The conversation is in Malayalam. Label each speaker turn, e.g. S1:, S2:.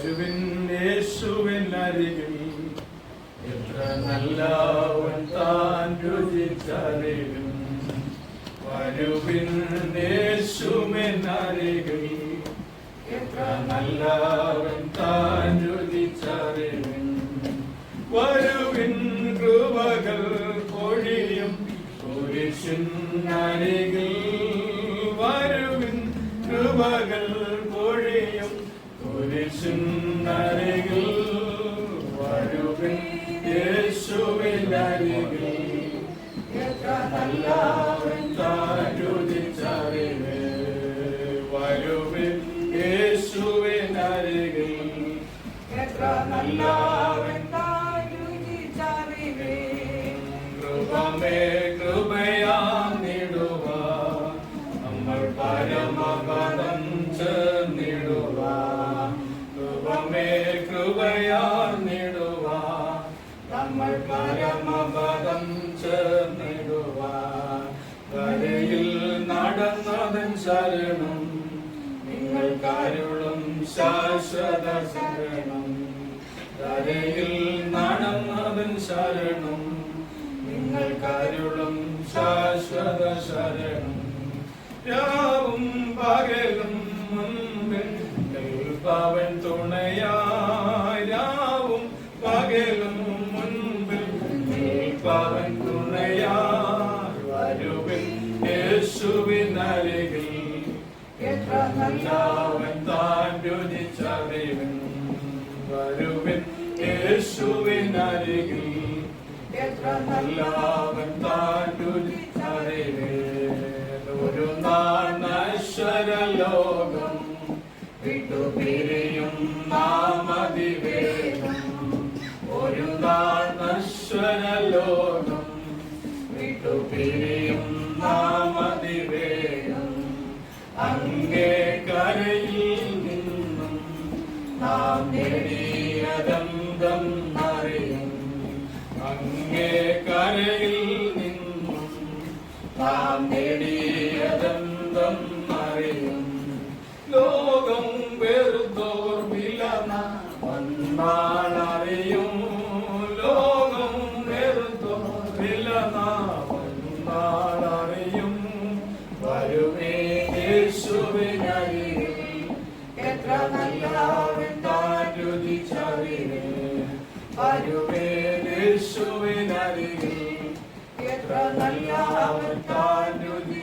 S1: വരുവിൻ യേശുവിനരികിൽ, എത്ര നല്ലവൻ താൻ രുചിച്ചറിയും. വരുവിൻ യേശുവിനരികിൽ, എത്ര നല്ലവൻ താൻ രുചിച്ചറിയും. വരുവിൻ കൃപകൾ പൊഴിയും കുരിശിനരികിൽ, വരുവിൻ കൃപകൾ പൊഴിയും കുരിശിനരികിൽ. വരുവിൻ യേശുവിനരികിൽ, എത്ര നല്ലവൻ താൻ രുചിച്ചറിവേ. വരുവിൻ യേശുവിനരികിൽ, എത്ര നല്ലവൻ താൻ രുചിച്ചറിവേ. കൃപമേ കൃപയാർന്നിടുവാൻ നമ്മൾ പരമപദം ചേർന്നിടുവാൻ. കൃപമേ കൃപയാർന്നിടുവാൻ നമ്മൾ പരമപദം ചേർന്നിടുവാൻ. വരയിൽ നടന്നതൻ ശരണം, നിങ്ങൾക്കരുളും ശാശ്വത ശരണം. വരയിൽ നടന്നതൻ ശരണം, നിങ്ങൾക്കരുളും ശാശ്വത ശരണം. രാവും പകലും മുൻപിൽ നിൽപ്പവൻ തുണയായി, രാവും പകലും മുൻപിൽ നിൽപ്പവൻ തുണയായി. വരുവിൻ യേശുവിനരികിൽ, എത്ര നല്ലവൻ താൻ രുചിച്ചറിയും. വരുവിൻ യേശുവിനരികിൽ, എത്ര നല്ലവൻ താൻ രുചിച്ചറിവേ. ഒരു നാൾ നശ്വരലോകം വിട്ടുപിരിയും നാം അതിവേഗം. ഒരു നാൾ നശ്വരലോകം വിട്ടുപിരിയും നാം അതിവേഗം. അങ്ങേ കരയിൽ നിന്നും നാം നേടിയതെന്തും അറിയും. അങ്ങേ കരയിൽ നിന്നും നാം നേടിയതെന്തും അറിയും. ലോകം വെറുതോർ വില വന്നാളറിയും. ലോകം വെറുതോർ വില വന്നാളറിയും. വരുവേ യേശുവിനരികിൽ, എത്ര നല്ലവൻ താൻ രുചിച്ചറിവേ. വരുവേ യേശുവിനരികിൽ, എത്ര നല്ലവൻ താൻ രുചി